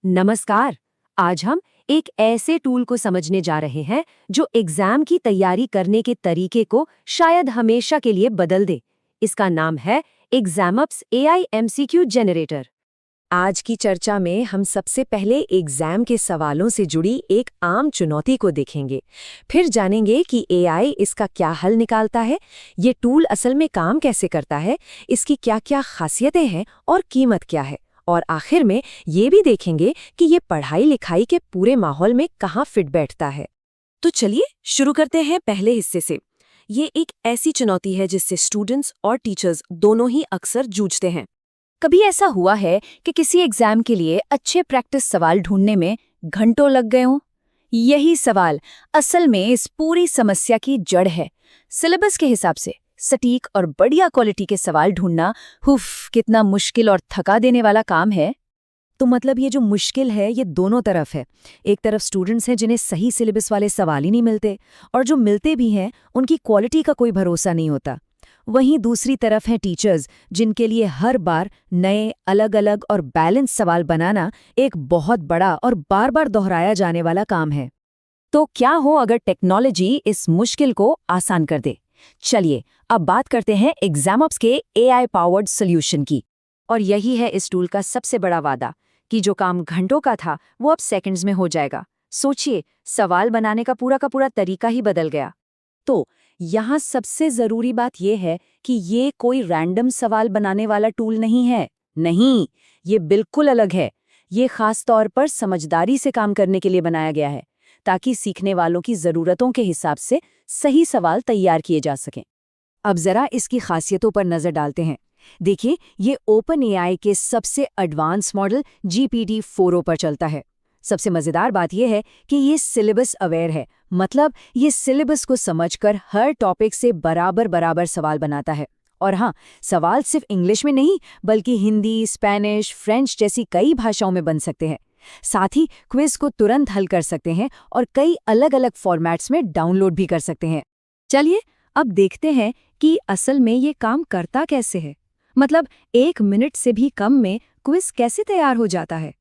नमस्कार। आज हम एक ऐसे टूल को समझने जा रहे हैं जो एग्जाम की तैयारी करने के तरीके को शायद हमेशा के लिए बदल दे। इसका नाम है एग्जामअप्स एआई एमसीक्यू जनरेटर। आज की चर्चा में हम सबसे पहले एग्जाम के सवालों से जुड़ी एक आम चुनौती को देखेंगे। फिर जानेंगे कि एआई इसका क्या हल निकालता है, ये टूल असल में काम कैसे करता है, इसकी क्या-क्या खासियतें हैं और कीमत क्या है। और आखिर में ये भी देखेंगे कि ये पढ़ाई लिखाई के पूरे माहौल में कहाँ फिट बैठता है। तो चलिए शुरू करते हैं पहले हिस्से से। ये एक ऐसी चुनौती है जिससे स्टूडेंट्स और टीचर्स दोनों ही अक्सर जूझते हैं। कभी ऐसा हुआ है कि किसी एग्जाम के लिए अच्छे प्रैक्टिस सवाल ढूंढने में घंटों लग गए हों? यही सवाल असल में इस पूरी समस्या की जड़ है। सिलेबस के हिसाब से सटीक और बढ़िया क्वालिटी के सवाल ढूंढना कितना मुश्किल और थका देने वाला काम है। तो मतलब ये जो मुश्किल है ये दोनों तरफ है। एक तरफ स्टूडेंट्स हैं जिन्हें सही सिलेबस वाले सवाल ही नहीं मिलते, और जो मिलते भी हैं उनकी क्वालिटी का कोई भरोसा नहीं होता। वहीं दूसरी तरफ हैं टीचर्स, जिनके लिए हर बार नए अलग-अलग और बैलेंस सवाल बनाना एक बहुत बड़ा और बार बार दोहराया जाने वाला काम है। तो क्या हो अगर टेक्नोलॉजी इस मुश्किल को आसान कर दे? चलिए अब बात करते हैं एग्जामअप्स के एआई पावर्ड सॉल्यूशन की। और यही है इस टूल का सबसे बड़ा वादा, कि जो काम घंटों का था वो अब सेकंड्स में हो जाएगा। सोचिए, सवाल बनाने का पूरा तरीका ही बदल गया। तो यहाँ सबसे जरूरी बात यह है कि ये कोई रैंडम सवाल बनाने वाला टूल नहीं है। नहीं, ये बिल्कुल अलग है। ये खास तौर पर समझदारी से काम करने के लिए बनाया गया है, ताकि सीखने वालों की ज़रूरतों के हिसाब से सही सवाल तैयार किए जा सकें। अब ज़रा इसकी खासियतों पर नज़र डालते हैं। देखिए, ये ओपन एआई के सबसे एडवांस मॉडल GPT-4o पर चलता है। सबसे मज़ेदार बात यह है कि ये सिलेबस अवेयर है, मतलब ये सिलेबस को समझकर हर टॉपिक से बराबर सवाल बनाता है। और हाँ, सवाल सिर्फ इंग्लिश में नहीं, बल्कि हिंदी, स्पेनिश, फ्रेंच जैसी कई भाषाओं में बन सकते हैं। साथ ही क्विज को तुरंत हल कर सकते हैं और कई अलग-अलग फॉर्मेट्स में डाउनलोड भी कर सकते हैं। चलिए अब देखते हैं कि असल में ये काम करता कैसे है। मतलब 1 मिनट से भी कम में क्विज कैसे तैयार हो जाता है।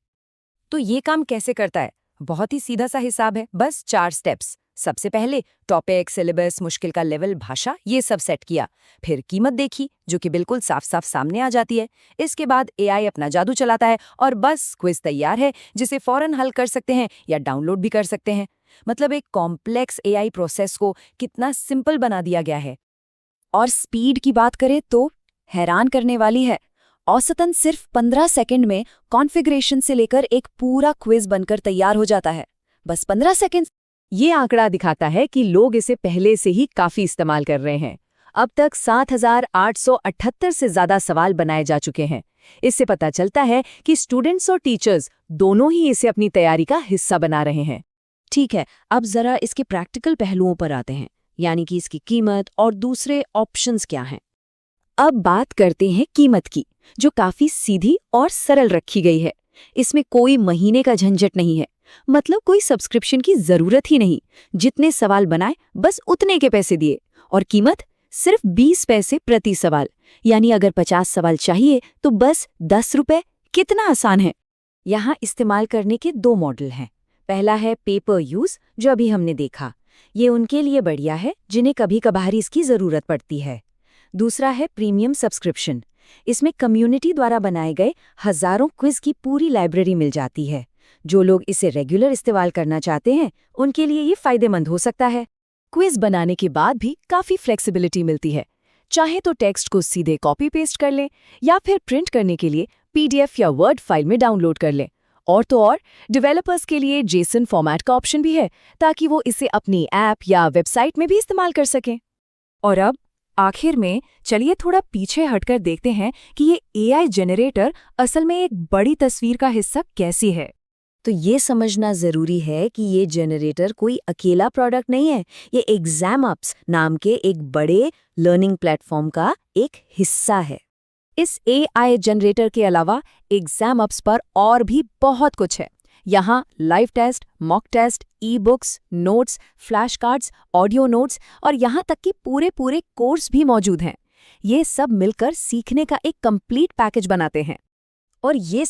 तो ये काम कैसे करता है? बहुत ही सीधा सा हिसाब है, बस 4 स्टेप्स। सबसे पहले टॉपिक, सिलेबस, मुश्किल का लेवल, भाषा, ये सब सेट किया। फिर कीमत देखी, जो कि बिल्कुल साफ सामने आ जाती है। इसके बाद एआई अपना जादू चलाता है और बस क्विज तैयार है, जिसे फौरन हल कर सकते हैं या डाउनलोड भी कर सकते हैं। मतलब एक कॉम्प्लेक्स एआई प्रोसेस को कितना सिंपल बना दिया गया है। और स्पीड की बात करें तो हैरान करने वाली है। औसतन सिर्फ 15 सेकंड में कॉन्फ़िगरेशन से लेकर एक पूरा क्विज बनकर तैयार हो जाता है। बस 15 सेकंड। ये आंकड़ा दिखाता है कि लोग इसे पहले से ही काफी इस्तेमाल कर रहे हैं। अब तक 7,878 से ज्यादा सवाल बनाए जा चुके हैं। इससे पता चलता है कि स्टूडेंट्स और टीचर्स दोनों ही इसे अपनी तैयारी का हिस्सा बना रहे हैं। ठीक है, अब जरा इसके प्रैक्टिकल पहलुओं पर आते हैं, यानी कि इसकी कीमत और दूसरे ऑप्शंस क्या हैं। अब बात करते हैं कीमत की, जो काफी सीधी और सरल रखी गई है। इसमें कोई महीने का झंझट नहीं है, मतलब कोई सब्सक्रिप्शन की जरूरत ही नहीं। जितने सवाल बनाए बस उतने के पैसे दिए, और कीमत सिर्फ 20 पैसे प्रति सवाल। यानी अगर 50 सवाल चाहिए तो बस 10 रुपए। कितना आसान है। यहाँ इस्तेमाल करने के 2 मॉडल हैं। पहला है पेपर यूज, जो अभी हमने देखा। ये उनके लिए बढ़िया है जिन्हें कभी कभार इसकी जरूरत पड़ती है। दूसरा है प्रीमियम सब्सक्रिप्शन। इसमें कम्युनिटी द्वारा बनाए गए हजारों क्विज की पूरी लाइब्रेरी मिल जाती है। जो लोग इसे रेगुलर इस्तेमाल करना चाहते हैं उनके लिए ये फायदेमंद हो सकता है। क्विज बनाने के बाद भी काफी फ्लेक्सिबिलिटी मिलती है। चाहे तो टेक्स्ट को सीधे कॉपी पेस्ट कर लें, या फिर प्रिंट करने के लिए PDF या वर्ड फाइल में डाउनलोड कर लें। और तो और डेवलपर्स के लिए JSON फॉर्मेट का ऑप्शन भी है, ताकि वो इसे अपनी ऐप या वेबसाइट में भी इस्तेमाल कर सकें। और अब आखिर में चलिए थोड़ा पीछे हटकर देखते हैं कि ये एआई जनरेटर असल में एक बड़ी तस्वीर का हिस्सा कैसी है। तो ये समझना जरूरी है कि ये जनरेटर कोई अकेला प्रोडक्ट नहीं है। ये एग्जामअप्स नाम के एक बड़े लर्निंग प्लेटफॉर्म का एक हिस्सा है। इस एआई जनरेटर के अलावा एग्जामअप्स पर और भी बहुत कुछ है। यहाँ live test, mock test, ebooks, notes, flash cards, audio notes और यहाँ तक कि पूरे कोर्स भी मौजूद हैं। ये सब मिलकर सीखने का एक कंप्लीट पैकेज बनाते हैं। और ये